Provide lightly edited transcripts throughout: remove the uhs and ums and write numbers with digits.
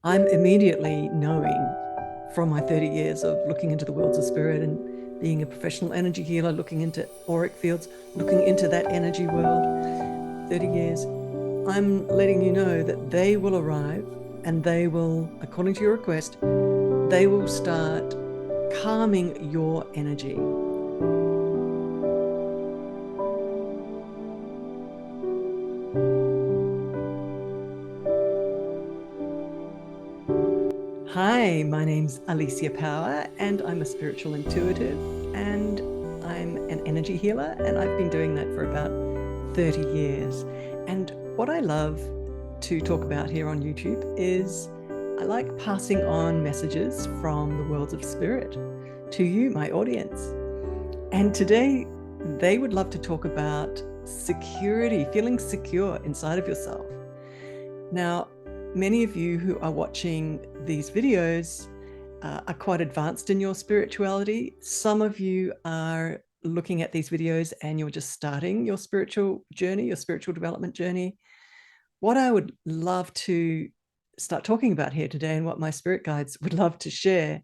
I'm immediately knowing from my 30 years of looking into the worlds of spirit and being a professional energy healer, looking into auric fields, looking into that energy world, 30 years, I'm letting you know that they will arrive and they will, according to your request, they will start calming your energy. Hi, my name's Alicia Power, and I'm a spiritual intuitive, and I'm an energy healer, and I've been doing that for about 30 years. And what I love to talk about here on YouTube is I like passing on messages from the worlds of spirit to you, my audience. And today, they would love to talk about security, feeling secure inside of yourself. Now, many of you who are watching these videos are quite advanced in your spirituality. Some of you are looking at these videos and you're just starting your spiritual journey, your spiritual development journey. What I would love to start talking about here today, and what my spirit guides would love to share,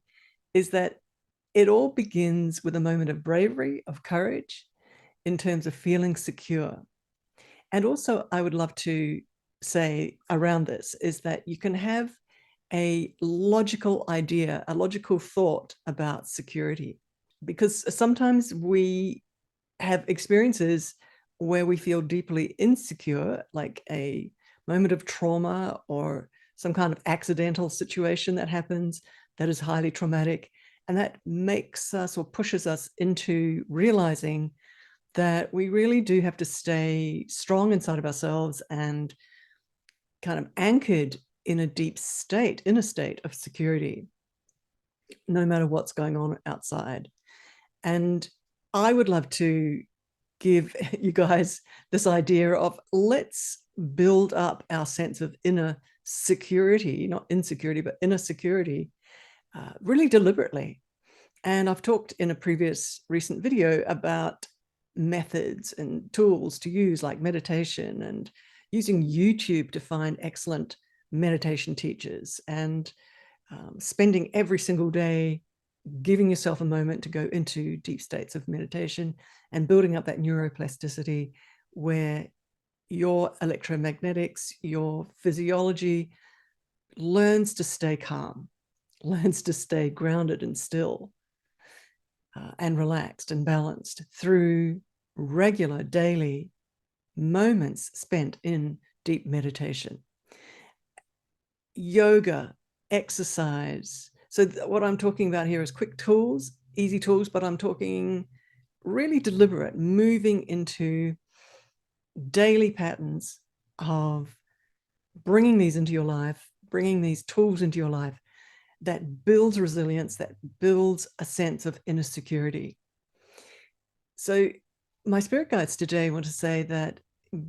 is that it all begins with a moment of bravery, of courage, in terms of feeling secure. And also, I would love to say around this is that you can have a logical idea, a logical thought about security, because sometimes we have experiences where we feel deeply insecure, like a moment of trauma or some kind of accidental situation that happens that is highly traumatic. And that makes us or pushes us into realizing that we really do have to stay strong inside of ourselves and kind of anchored in a deep state, in a state of security, no matter what's going on outside. And I would love to give you guys this idea of let's build up our sense of inner security, not insecurity, but inner security, really deliberately. And I've talked in a previous recent video about methods and tools to use, like meditation, and using YouTube to find excellent meditation teachers, and spending every single day giving yourself a moment to go into deep states of meditation and building up that neuroplasticity where your electromagnetics, your physiology learns to stay calm, learns to stay grounded and still, and relaxed and balanced through regular daily moments spent in deep meditation. Yoga, exercise. So what I'm talking about here is quick tools, easy tools, but I'm talking really deliberate, moving into daily patterns of bringing these into your life, bringing these tools into your life that builds resilience, that builds a sense of inner security. So my spirit guides today want to say that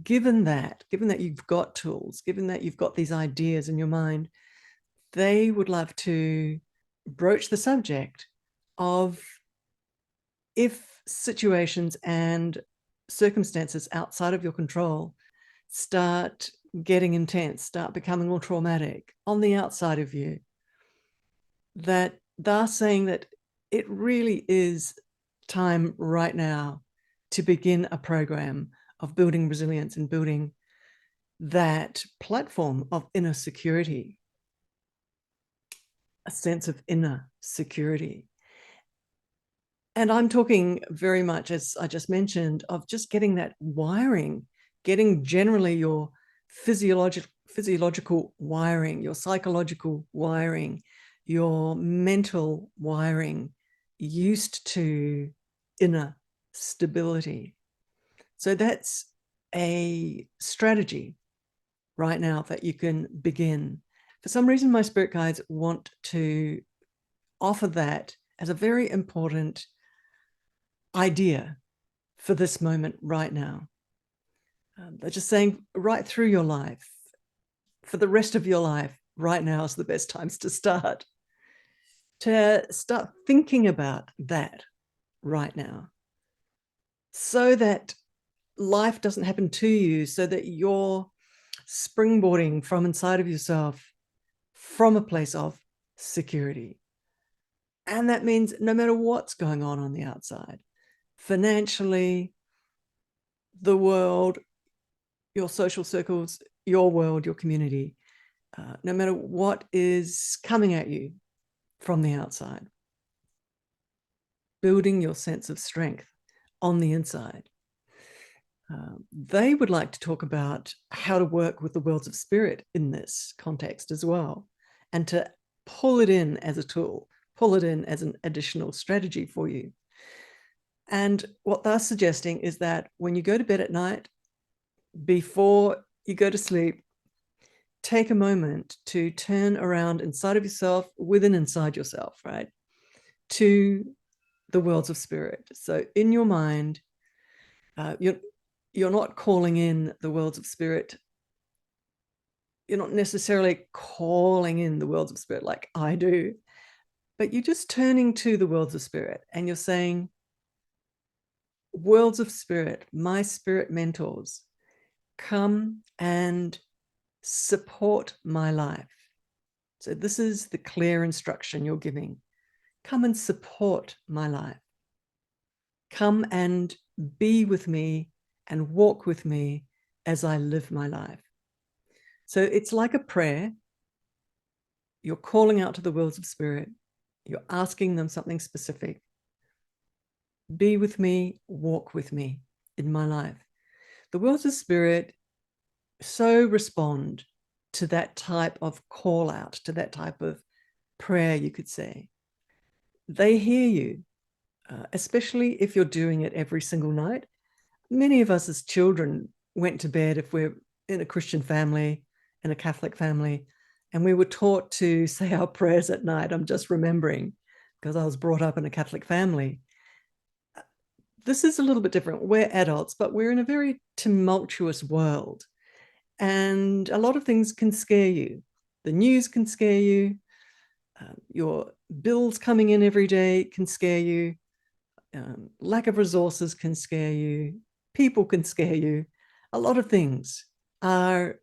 given that you've got tools, given that you've got these ideas in your mind, they would love to broach the subject of if situations and circumstances outside of your control start getting intense, start becoming more traumatic on the outside of you, that they're saying that it really is time right now to begin a program of building resilience and building that platform of inner security, a sense of inner security. And I'm talking very much, as I just mentioned, of just getting that wiring, getting generally your physiological wiring, your psychological wiring, your mental wiring used to inner stability. So that's a strategy right now that you can begin. For some reason, my spirit guides want to offer that as a very important idea for this moment right now. They're just saying right through your life, for the rest of your life, right now is the best times to start thinking about that right now, so that life doesn't happen to you, so that you're springboarding from inside of yourself from a place of security. And that means no matter what's going on the outside, financially, the world, your social circles, your world, your community, no matter what is coming at you from the outside, building your sense of strength on the inside. They would like to talk about how to work with the worlds of spirit in this context as well, and to pull it in as a tool, pull it in as an additional strategy for you. And what they're suggesting is that when you go to bed at night, before you go to sleep, take a moment to turn around inside of yourself, within inside yourself, right, to the worlds of spirit. So in your mind, you're not calling in the worlds of spirit. You're not necessarily calling in the worlds of spirit like I do, but you're just turning to the worlds of spirit and you're saying, worlds of spirit, my spirit mentors, come and support my life. So this is the clear instruction you're giving. Come and support my life. Come and be with me and walk with me as I live my life. So it's like a prayer. You're calling out to the worlds of spirit. You're asking them something specific. Be with me, walk with me in my life. The worlds of spirit so respond to that type of call out, to that type of prayer, you could say. They hear you, especially if you're doing it every single night. Many of us as children went to bed, if we're in a Christian family, in a Catholic family, and we were taught to say our prayers at night. I'm just remembering because I was brought up in a Catholic family. This is a little bit different. We're adults, but we're in a very tumultuous world. And a lot of things can scare you. The news can scare you. Your bills coming in every day can scare you. Lack of resources can scare you. People can scare you. A lot of things are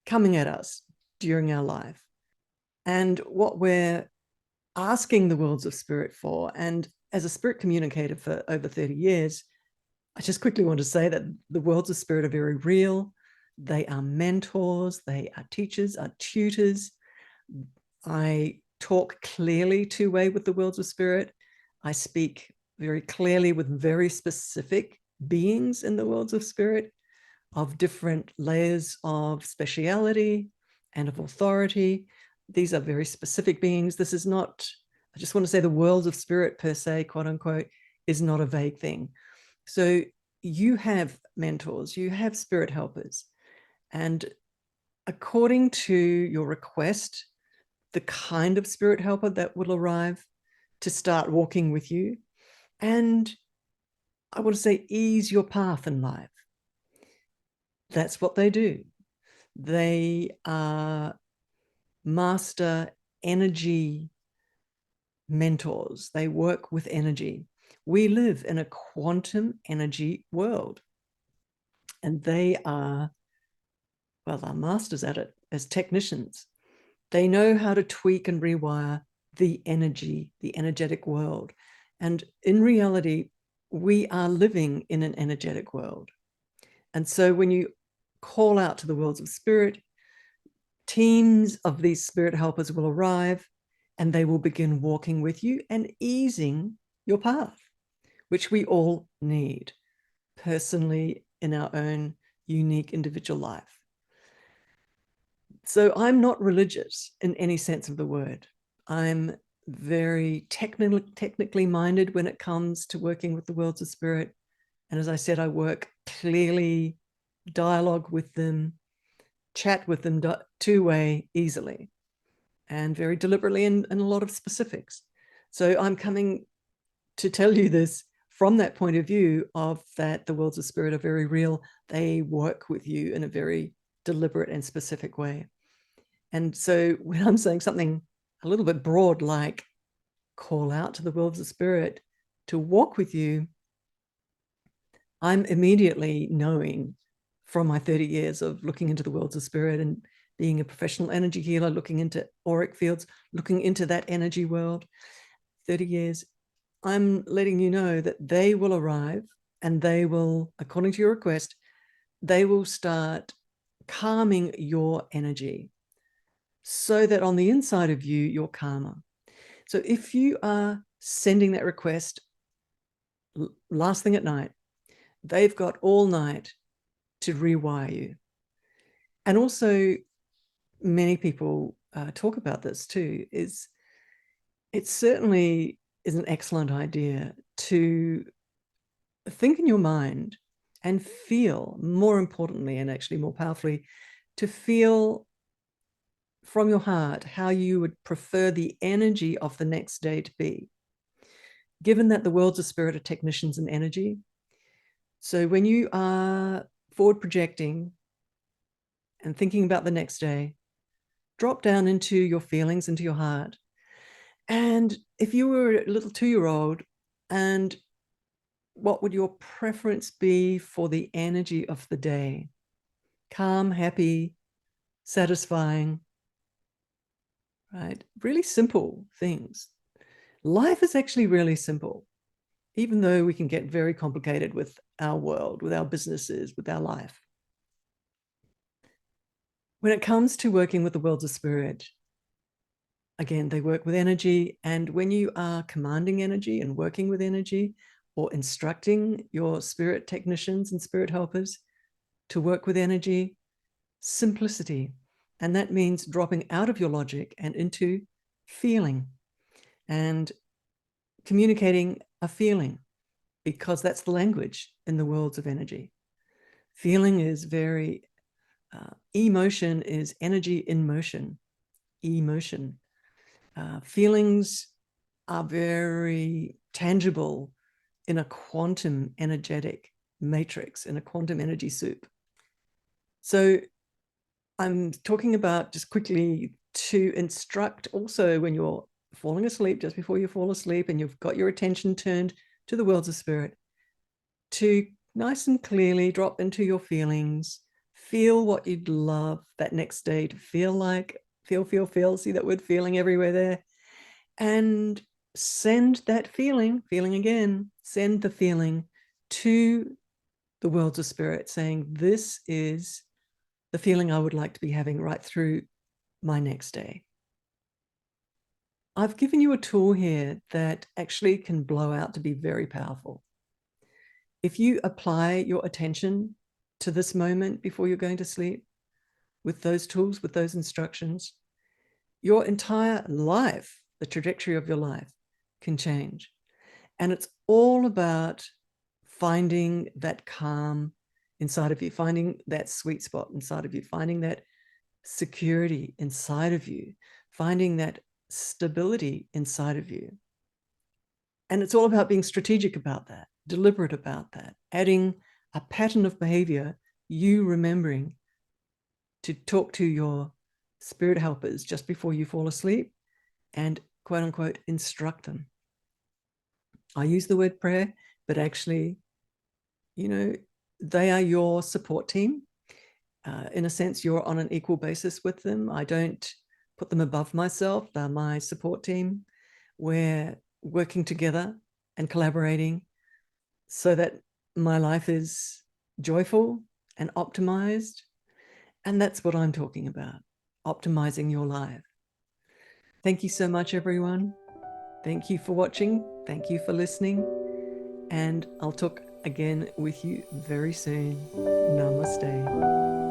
coming at us during our life. And what we're asking the worlds of spirit for, and as a spirit communicator for over 30 years, I just quickly want to say that the worlds of spirit are very real. They are mentors, they are teachers, are tutors. I talk clearly two-way with the worlds of spirit. I speak very clearly with very specific beings in the worlds of spirit, of different layers of speciality and of authority. These are very specific beings. This is not, I just want to say the worlds of spirit per se, quote unquote, is not a vague thing. So you have mentors, you have spirit helpers, and according to your request, the kind of spirit helper that will arrive to start walking with you, and I want to say ease your path in life. That's what they do. They are master energy mentors. They work with energy. We live in a quantum energy world, and they are, well, they're masters at it as technicians. They know how to tweak and rewire the energy, the energetic world. And in reality, we are living in an energetic world. And so when you call out to the worlds of spirit, teams of these spirit helpers will arrive and they will begin walking with you and easing your path, which we all need personally in our own unique individual life. So I'm not religious in any sense of the word. I'm very technically minded when it comes to working with the worlds of spirit. And as I said, I work clearly, dialogue with them, chat with them two-way easily, and very deliberately in a lot of specifics. So I'm coming to tell you this from that point of view of that the worlds of spirit are very real. They work with you in a very deliberate and specific way. And so when I'm saying something a little bit broad, like call out to the worlds of spirit to walk with you, I'm immediately knowing from my 30 years of looking into the worlds of spirit and being a professional energy healer, looking into auric fields, looking into that energy world, 30 years, I'm letting you know that they will arrive and they will, according to your request, they will start calming your energy so that on the inside of you, you're calmer. So if you are sending that request last thing at night, they've got all night to rewire you. And also, many people talk about this too, is it certainly is an excellent idea to think in your mind and feel, more importantly, and actually more powerfully, to feel from your heart how you would prefer the energy of the next day to be. Given that the worlds of spirit are technicians in energy, so when you are forward projecting and thinking about the next day, drop down into your feelings, into your heart. And if you were a little 2-year-old, and what would your preference be for the energy of the day? Calm, happy, satisfying, right? Really simple things. Life is actually really simple, even though we can get very complicated with our world, with our businesses, with our life. When it comes to working with the worlds of spirit, again, they work with energy. And when you are commanding energy and working with energy, or instructing your spirit technicians and spirit helpers to work with energy, simplicity. And that means dropping out of your logic and into feeling and communicating a feeling, because that's the language in the worlds of energy. Feeling is very, emotion is energy in motion, emotion. Feelings are very tangible in a quantum energetic matrix, in a quantum energy soup. So I'm talking about, just quickly, to instruct also when you're falling asleep, just before you fall asleep and you've got your attention turned to the worlds of spirit, to nice and clearly drop into your feelings, feel what you'd love that next day to feel like, feel, see that word feeling everywhere there, and send that feeling again, send the feeling to the worlds of spirit, saying, this is the feeling I would like to be having right through my next day. I've given you a tool here that actually can blow out to be very powerful. If you apply your attention to this moment before you're going to sleep with those tools, with those instructions, your entire life, the trajectory of your life, can change. And it's all about finding that calm inside of you, finding that sweet spot inside of you, finding that security inside of you, finding that stability inside of you. And it's all about being strategic about that, deliberate about that, adding a pattern of behavior, you remembering to talk to your spirit helpers just before you fall asleep and, quote unquote, instruct them. I use the word prayer, but actually, you know, they are your support team. In a sense, you're on an equal basis with them. I don't put them above myself. They're my support team. We're working together and collaborating so that my life is joyful and optimized. And that's what I'm talking about, optimizing your life. Thank you so much, everyone. Thank you for watching. Thank you for listening. And I'll talk again with you very soon. Namaste.